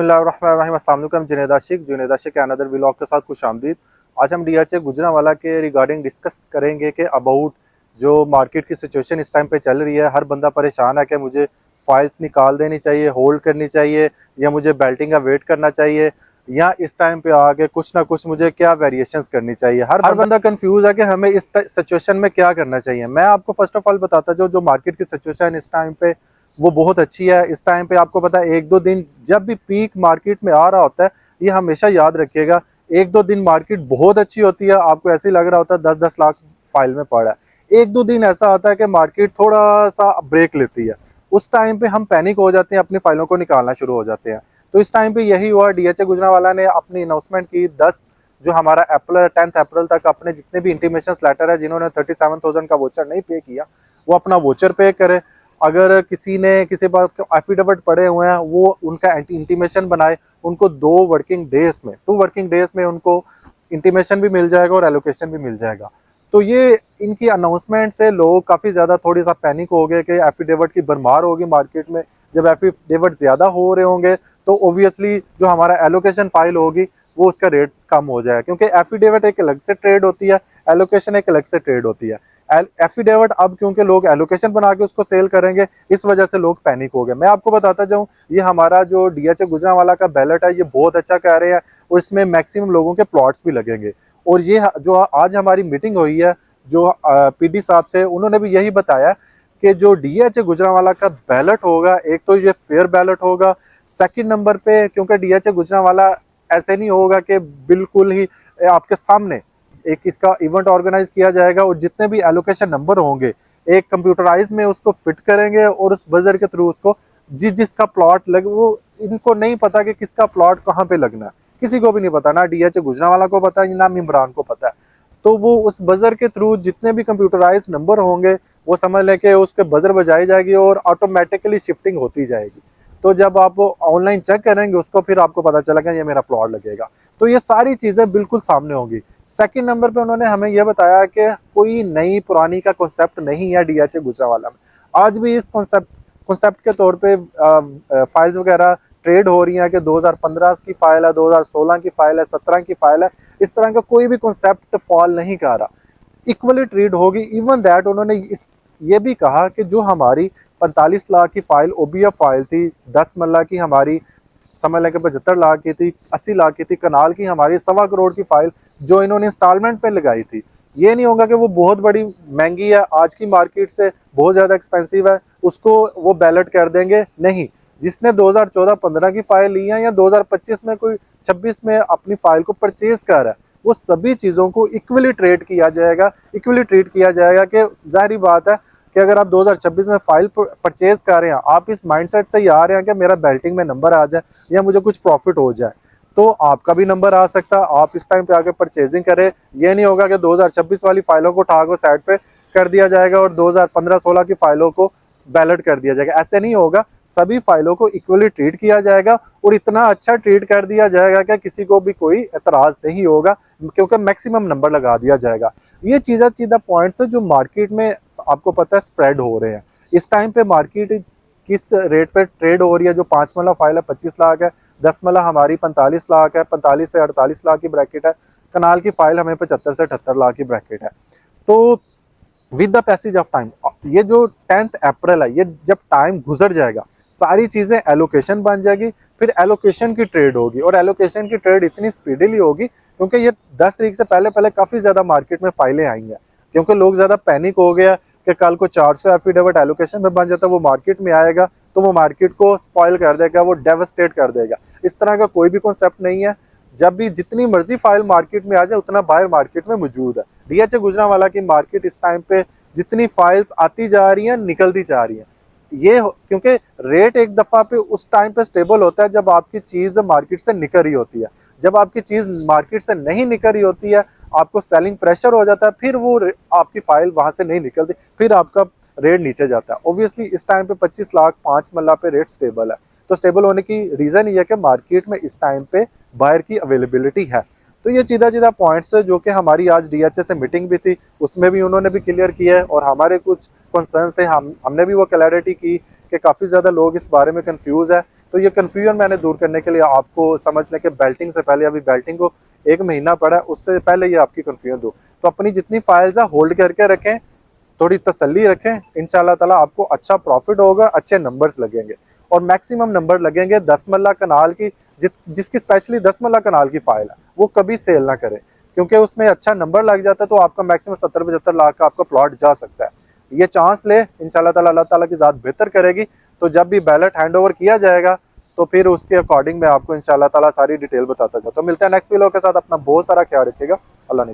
बिस्मिल्लाहिर्रहमानिर्रहीम। अस्सलाम वालेकुम। जुनैद आशिक के अनदर व्लॉग के साथ खुश आमदीद। आज हम डीएचए गुजरांवाला के रिगार्डिंग डिस्कस करेंगे कि अबाउट जो मार्केट की सिचुएशन इस टाइम पे चल रही है। हर बंदा परेशान है कि मुझे फाइल्स निकाल देनी चाहिए, होल्ड करनी चाहिए, या मुझे बेल्टिंग का वेट करना चाहिए, या इस टाइम पे आके कुछ ना कुछ मुझे क्या वेरिएशंस करनी चाहिए। हर बंदा कंफ्यूज है कि हमें इस सिचुएशन में क्या करना चाहिए। मैं आपको फर्स्ट ऑफ ऑल बताता जो जो मार्केट की सिचुएशन इस टाइम पे वो बहुत अच्छी है। इस टाइम पे आपको पता है, एक दो दिन जब भी पीक मार्केट में आ रहा होता है, ये हमेशा याद रखिएगा, एक दो दिन मार्केट बहुत अच्छी होती है, आपको ऐसे ही लग रहा होता है 10-10 लाख फाइल में पड़ा है। एक दो दिन ऐसा आता है कि मार्केट थोड़ा सा ब्रेक लेती है, उस टाइम पे हम पैनिक हो जाते हैं, अपनी फाइलों को निकालना शुरू हो जाते हैं। तो इस टाइम पे यही हुआ। डीएचए गुजरांवाला ने अपनी अनाउंसमेंट की 10 जो हमारा 10 अप्रैल तक अपने जितने भी इंटीमेशन लेटर है, जिन्होंने 37,000 का वोचर नहीं पे किया, वो अपना वोचर पे करे। अगर किसी ने किसी बात के एफिडेविट पड़े हुए हैं, वो उनका इंटीमेशन बनाए, उनको 2 वर्किंग डेज में उनको इंटीमेशन भी मिल जाएगा और एलोकेशन भी मिल जाएगा। तो ये इनकी अनाउंसमेंट से लोग काफ़ी ज़्यादा थोड़ी सा पैनिक हो गए कि एफिडेविट की भरमार होगी मार्केट में। जब एफिडेविट ज़्यादा हो रहे होंगे तो ओबियसली जो हमारा एलोकेशन फाइल होगी वो उसका रेट कम हो जाएगा, क्योंकि एफिडेविट एक अलग से ट्रेड होती है, एलोकेशन एक अलग से ट्रेड होती है। एफिडेविट अब क्योंकि लोग एलोकेशन बना के उसको सेल करेंगे, इस वजह से लोग पैनिक हो गए। मैं आपको बताता जाऊं, ये हमारा जो डीएचए गुजरांवाला का बैलेट है, ये बहुत अच्छा कह रहे हैं, और इसमें मैक्सिमम लोगों के प्लॉट्स भी लगेंगे। और ये जो आज हमारी मीटिंग हुई है जो पीडी साहब से, उन्होंने भी यही बताया कि जो डीएचए गुजरांवाला का बैलेट होगा, एक तो ये फेयर बैलेट होगा। सेकंड नंबर पे, क्योंकि डीएचए गुजरांवाला ऐसे नहीं होगा कि बिल्कुल ही आपके सामने एक इसका इवेंट ऑर्गेनाइज किया जाएगा और जितने भी एलोकेशन नंबर होंगे एक कंप्यूटराइज में उसको फिट करेंगे, और उस बजर के थ्रू उसको जिसका प्लॉट लगे, वो इनको नहीं पता कि किसका प्लॉट कहाँ पे लगना है, किसी को भी नहीं पता, ना डीएचए गुजरांवाला को पता है ना इमरान को पता है। तो वो उस बजर के थ्रू जितने भी कंप्यूटराइज नंबर होंगे वो समझ लें कि उस पर बजर बजाई जाएगी और ऑटोमेटिकली शिफ्टिंग होती जाएगी। तो जब आप ऑनलाइन चेक करेंगे उसको, फिर आपको पता चलेगा ये मेरा प्लॉट लगेगा। तो ये सारी चीज़ें बिल्कुल सामने होंगी। सेकंड नंबर पे उन्होंने हमें यह बताया कि कोई नई पुरानी का कॉन्सेप्ट नहीं है डीएचए गुजरांवाला में। आज भी इस कॉन्सेप्ट के तौर पे फाइल्स वगैरह ट्रेड हो रही हैं कि 2015 की फाइल है, 2016 की फाइल है, 17 की फाइल है। इस तरह का कोई भी कॉन्सेप्ट फॉल नहीं कर रहा, इक्वली ट्रीट होगी। इवन दैट उन्होंने ये भी कहा कि जो हमारी 45 लाख की फाइल ओबीएफ फाइल थी, 10 मल्ला की हमारी समझ लें कि 75 लाख की थी, 80 लाख की थी, कनाल की हमारी 1.25 करोड़ की फाइल जो इन्होंने इंस्टॉलमेंट पे लगाई थी, ये नहीं होगा कि वो बहुत बड़ी महंगी है, आज की मार्केट से बहुत ज़्यादा एक्सपेंसिव है, उसको वो बैलेट कर देंगे। नहीं, जिसने 2014-15 की फाइल ली है या 2025 में कोई 26 में अपनी फाइल को परचेज कर रहा है, वो सभी चीज़ों को इक्वली ट्रीट किया जाएगा। इक्वली ट्रीट किया जाएगा कि जाहिर बात है कि अगर आप 2026 में फाइल परचेज कर रहे हैं, आप इस माइंडसेट से ही आ रहे हैं कि मेरा बेल्टिंग में नंबर आ जाए या मुझे कुछ प्रॉफिट हो जाए, तो आपका भी नंबर आ सकता है। आप इस टाइम पे आके परचेजिंग करें। ये नहीं होगा कि 2026 वाली फाइलों को उठा कर साइड पे कर दिया जाएगा और 2015-16 की फाइलों को बैलेट कर दिया जाएगा। ऐसे नहीं होगा, सभी फाइलों को इक्वली ट्रीट किया जाएगा और इतना अच्छा ट्रीट कर दिया जाएगा कि किसी को भी कोई एतराज़ नहीं होगा, क्योंकि मैक्सिमम नंबर लगा दिया जाएगा। ये चीज़ा पॉइंट्स है जो मार्केट में आपको पता है स्प्रेड हो रहे हैं। इस टाइम पे मार्केट किस रेट पे ट्रेड हो रही है, जो 5 मल्ला फाइल है 25 लाख है, 10 मल्ला हमारी 45 लाख है, 45 से 48 लाख की ब्रैकेट है, कनाल की फाइल हमें 75 से 78 लाख की ब्रैकेट है। तो with the passage of time, ये जो 10 अप्रैल है, ये जब टाइम गुजर जाएगा, सारी चीज़ें एलोकेशन बन जाएगी, फिर एलोकेशन की ट्रेड होगी, और एलोकेशन की ट्रेड इतनी स्पीडीली होगी क्योंकि ये 10 तारीख से पहले पहले काफ़ी ज़्यादा मार्केट में फाइलें आई हैं, क्योंकि लोग ज़्यादा पैनिक हो गया कि कल को 400 एफिडेविट एलोकेशन में बन जाता है, वो मार्केट में आएगा तो वो मार्केट को स्पॉइल कर देगा, वो डेवस्टेट कर देगा। इस तरह का कोई भी कॉन्सेप्ट नहीं है। जब भी जितनी मर्जी फाइल मार्केट में आ जाए, उतना बायर मार्केट में मौजूद है। डीएचए गुजरांवाला की मार्केट इस टाइम पे जितनी फाइल्स आती जा रही हैं, निकलती जा रही हैं, ये क्योंकि रेट एक दफ़ा पे उस टाइम पे स्टेबल होता है जब आपकी चीज़ मार्केट से निकल रही होती है। जब आपकी चीज़ मार्केट से नहीं निकल रही होती है, आपको सेलिंग प्रेशर हो जाता है, फिर वो आपकी फाइल वहाँ से नहीं निकलती, फिर आपका रेट नीचे जाता है। ऑब्वियसली इस टाइम पे 25 लाख 5 मल्ला पे रेट स्टेबल है। तो स्टेबल होने की रीज़न ये है कि मार्केट में इस टाइम पे बायर की अवेलेबिलिटी है। तो ये सीधा पॉइंट्स है जो कि हमारी आज डीएचए से मीटिंग भी थी, उसमें भी उन्होंने भी क्लियर किया है, और हमारे कुछ कंसर्न्स थे, हमने भी वो क्लैरिटी की कि काफ़ी ज़्यादा लोग इस बारे में कंफ्यूज है तो ये कन्फ्यूजन मैंने दूर करने के लिए आपको समझ लें कि बेल्टिंग से पहले, अभी बेल्टिंग को 1 महीना पड़ा है, उससे पहले ये आपकी कन्फ्यूजन दूर। तो अपनी जितनी फाइल्स है होल्ड करके रखें, थोड़ी तसल्ली रखें, इंशाल्लाह ताला आपको अच्छा प्रॉफिट होगा, अच्छे नंबर्स लगेंगे और मैक्सिमम नंबर लगेंगे। 10 मरला कनाल की जिसकी स्पेशली 10 मरला कनाल की फाइल है वो कभी सेल ना करें, क्योंकि उसमें अच्छा नंबर लग जाता है तो आपका मैक्सिमम 70-75 लाख का आपका प्लॉट जा सकता है। ये चांस ले, इंशाल्लाह ताला अल्लाह ताला की ज़ात बेहतर करेगी। तो जब भी बैलेट हैंड ओवर किया जाएगा तो फिर उसके अकॉर्डिंग मैं आपको इंशाल्लाह ताला सारी डिटेल बताता जाऊँ। तो मिलते हैं नेक्स्ट वीडियो के साथ। अपना बहुत सारा ख्याल रखिएगा। अल्लाह ने